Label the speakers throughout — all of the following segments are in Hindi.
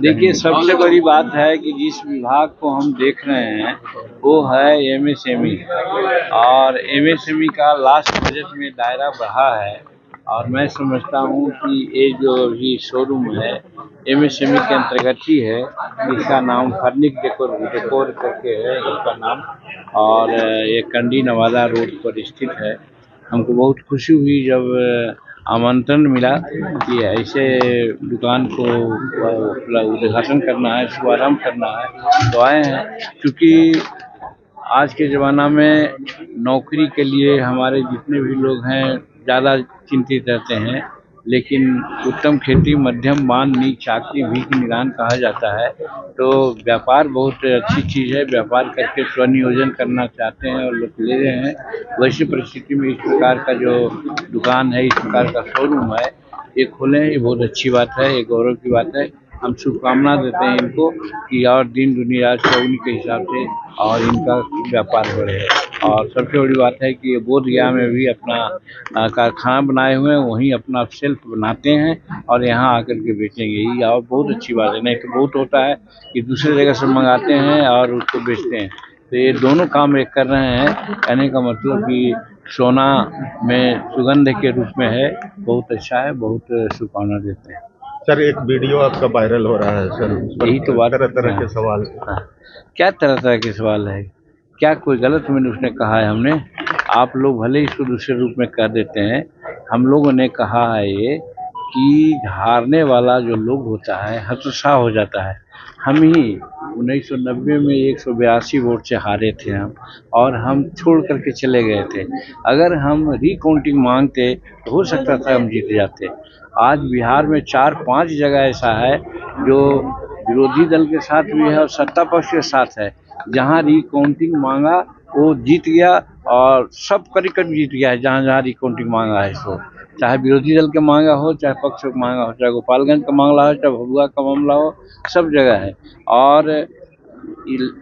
Speaker 1: देखिए, सबसे बड़ी बात है कि जिस विभाग को हम देख रहे हैं वो है एमएसएमई, और एमएसएमई का लास्ट बजट में दायरा बढ़ा है। और मैं समझता हूँ कि ये जो अभी शोरूम है एमएसएमई के अंतर्गत ही है। इसका नाम फर्निक डेकोर करके है इसका नाम, और ये कंडी नवादा रोड पर स्थित है। हमको बहुत खुशी हुई जब आमंत्रण मिला कि ऐसे दुकान को उद्घाटन करना है, शुभारंभ करना है, तो आए हैं। क्योंकि आज के ज़माना में नौकरी के लिए हमारे जितने भी लोग हैं ज़्यादा चिंतित रहते हैं, लेकिन उत्तम खेती मध्यम मान नीच चाकरी भी निदान कहा जाता है। तो व्यापार बहुत अच्छी चीज़ है, व्यापार करके स्वनियोजन करना चाहते हैं और लोग ले रहे हैं। वैसी परिस्थिति में इस प्रकार का जो दुकान है, इस प्रकार का शोरूम है, ये खोले हैं, ये बहुत अच्छी बात है, ये गौरव की बात है। हम शुभकामना देते हैं इनको कि और दिन दुनिया चौगुनी के हिसाब से और इनका व्यापार बढ़े। और सबसे बड़ी बात है कि ये बोधगया में भी अपना कारखाना बनाए हुए हैं, वहीं अपना सेल्फ बनाते हैं और यहाँ आकर के बेचेंगे। यही और बहुत अच्छी बात है। नहीं तो बहुत होता है कि दूसरी जगह से मंगाते हैं और उसको बेचते हैं। तो ये दोनों काम एक कर रहे हैं। कहने का मतलब कि सोना में सुगंध के रूप में है, बहुत अच्छा है, बहुत शुभकामना देते हैं।
Speaker 2: सर, एक वीडियो आपका वायरल हो रहा है सर,
Speaker 1: यही तो बात,
Speaker 2: तरह तरह के सवाल।
Speaker 1: क्या तरह तरह के सवाल है? क्या कोई गलत मैंने उसने कहा है? हमने, आप लोग भले इसको दूसरे रूप में कर देते हैं, हम लोगों ने कहा है ये कि हारने वाला जो लोग होता है हतोत्साह हो जाता है। हम ही 1990 में 182 वोट से हारे थे हम, और हम छोड़ करके चले गए थे। अगर हम रिकाउंटिंग मांगते तो हो सकता था हम जीत जाते। आज बिहार में 4-5 जगह ऐसा है जो विरोधी दल के साथ भी है और सत्ता पक्ष के साथ है, जहां रिकाउंटिंग मांगा वो जीत गया, और सब करीब जीत गया है जहां जहां रिकाउंटिंग मांगा है। इसको चाहे विरोधी दल के मांगा हो, चाहे पक्ष का मांगा हो, चाहे गोपालगंज का मामला हो, चाहे भभुआ का मामला हो, सब जगह है। और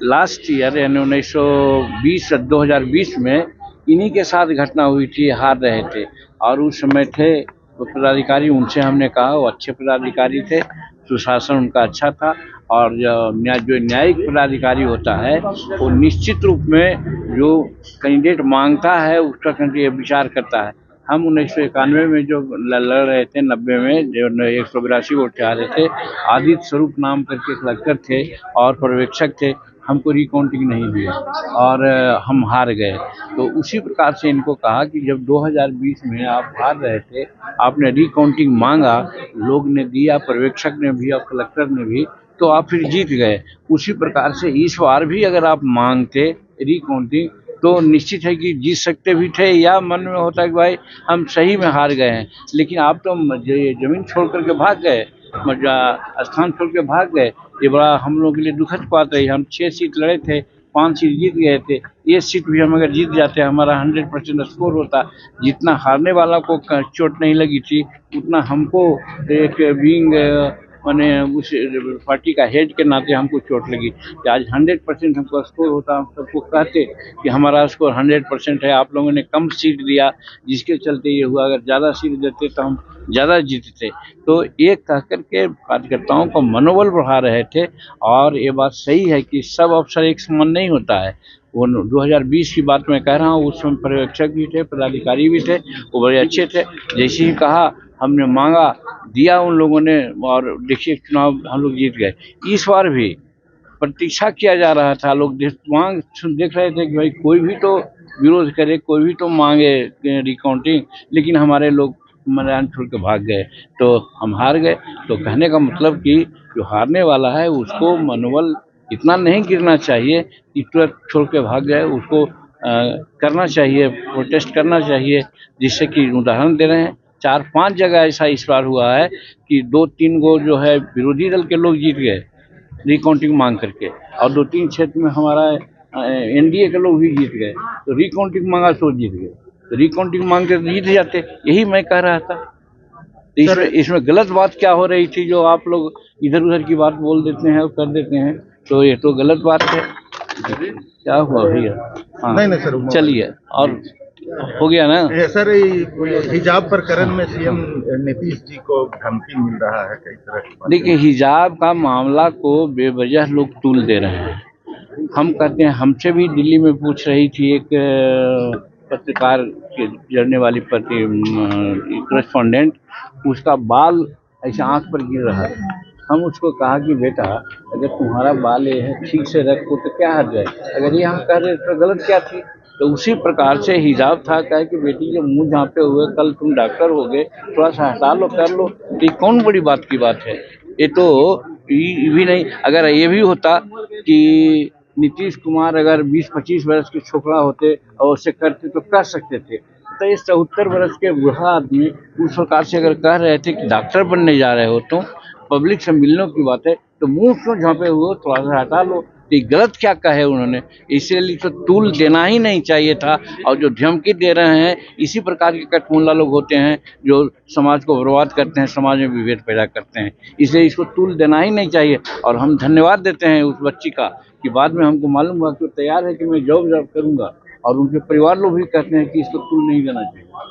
Speaker 1: लास्ट ईयर यानी 2020 में इन्हीं के साथ घटना हुई थी, हार रहे थे। और उस समय थे वो पदाधिकारी, उनसे हमने कहा वो अच्छे पदाधिकारी थे, सुशासन उनका अच्छा था। और जो न्यायिक पदाधिकारी होता है वो निश्चित रूप में जो कैंडिडेट मांगता है उसका विचार करता है। हम 1991 में जो लड़ रहे थे, 90 में जो 182 वोट आ रहे थे, आदित्य स्वरूप नाम करके कलेक्टर थे और पर्यवेक्षक थे, हमको रिकाउंटिंग नहीं दिया और हम हार गए। तो उसी प्रकार से इनको कहा कि जब 2020 में आप हार रहे थे, आपने रिकाउंटिंग मांगा, लोग ने दिया, पर्यवेक्षक ने भी और कलेक्टर ने भी, तो आप फिर जीत गए। उसी प्रकार से इस बार भी अगर आप मांगते रिकाउंटिंग तो निश्चित है कि जीत सकते भी थे, या मन में होता कि भाई हम सही में हार गए हैं। लेकिन आप तो जमीन छोड़ करके भाग गए, स्थान छोड़ के भाग गए। ये बड़ा हम लोगों के लिए दुखद बात रही। हम 6 सीट लड़े थे, 5 सीट जीत गए थे। ये सीट भी हम अगर जीत जाते, हमारा 100% स्कोर होता। जितना हारने वाला को चोट नहीं लगी थी, उतना हमको एक बीइंग मैंने उस पार्टी का हेड के नाते हमको चोट लगी कि आज 100% हमको स्कोर होता। हम सबको कहते कि हमारा स्कोर 100% है, आप लोगों ने कम सीट दिया जिसके चलते ये हुआ। अगर ज़्यादा सीट देते तो हम ज़्यादा जीतते। तो ये कह करके कार्यकर्ताओं का मनोबल बढ़ा रहे थे। और ये बात सही है कि सब अफसर एक समान नहीं होता है। वो 2020 की बात मैं कह रहा हूँ, उस समय पर्यवेक्षक भी थे, पदाधिकारी भी थे, वो बड़े अच्छे थे। जैसे ही कहा हमने मांगा, दिया उन लोगों ने, और देखिए चुनाव हम लोग जीत गए। इस बार भी प्रतीक्षा किया जा रहा था, लोग देख रहे थे कि भाई कोई भी तो विरोध करे, कोई भी तो मांगे रिकाउंटिंग, लेकिन हमारे लोग मैदान छोड़ के भाग गए, तो हम हार गए। तो कहने का मतलब कि जो हारने वाला है उसको मनोबल इतना नहीं गिरना चाहिए कि तुरंत छोड़ के भाग गए। उसको करना चाहिए, प्रोटेस्ट करना चाहिए, जिससे कि उदाहरण दे रहे हैं 4-5 जगह ऐसा इस बार हुआ है कि 2-3 गो जो है विरोधी दल के लोग जीत गए रिकाउंटिंग मांग करके, और 2-3 क्षेत्र में हमारा एनडीए के लोग भी जीत गए। तो रिकाउंटिंग मांगा तो जीत गए, तो रिकाउंटिंग मांग के जीत जाते। यही मैं कह रहा था। तो इसमें गलत बात क्या हो रही थी? जो आप लोग इधर उधर की बात बोल देते हैं और कर देते हैं, तो ये तो गलत बात है। क्या हुआ भैया? हाँ, नहीं सर, चलिए। और हो गया ना।
Speaker 2: ये सर, ये हिजाब प्रकरण में सीएम नीतीश जी को धमकी मिल रहा है कई तरह की बातें।
Speaker 1: देखिए, हिजाब का मामला को बेवजह लोग तूल दे रहे हैं। हम कहते हैं, हमसे भी दिल्ली में पूछ रही थी एक पत्रकार के जड़ने वाली करस्पॉन्डेंट, उसका बाल ऐसे आंख पर गिर रहा है। हम उसको कहा कि बेटा, अगर तुम्हारा बाल ये है ठीक से रखो तो क्या हर्ज है, अगर ये हम कह रहे तो गलत क्या थी। तो उसी प्रकार से हिजाब था, कहे कि बेटी के मुंह झांपे हुए, कल तुम डॉक्टर हो गए, थोड़ा सा हटा लो, कर लो, तो ये कौन बड़ी बात की बात है। ये तो ये भी नहीं, अगर ये भी होता कि नीतीश कुमार अगर 20-25 वर्ष के छोकरा होते और उसे करते तो कर सकते थे। तो ये 74 वर्ष के बूढ़ा आदमी उस प्रकार से अगर कह रहे थे कि डॉक्टर बनने जा रहे हो, तो पब्लिक से मिलने की बात है, तो मुंह क्यों झांपे हुए, थोड़ा सा हटा लो। तो गलत क्या कहे उन्होंने, इसलिए तो तूल देना ही नहीं चाहिए था। और जो धमकी दे रहे हैं, इसी प्रकार के कटमुल्ला लोग होते हैं जो समाज को बर्बाद करते हैं, समाज में विभेद पैदा करते हैं। इसलिए इसको तूल देना ही नहीं चाहिए। और हम धन्यवाद देते हैं उस बच्ची का कि बाद में हमको मालूम हुआ कि वो तैयार है कि मैं जॉब करूंगा, और उनके परिवार लोग भी कहते हैं कि इसको तूल नहीं देना चाहिए।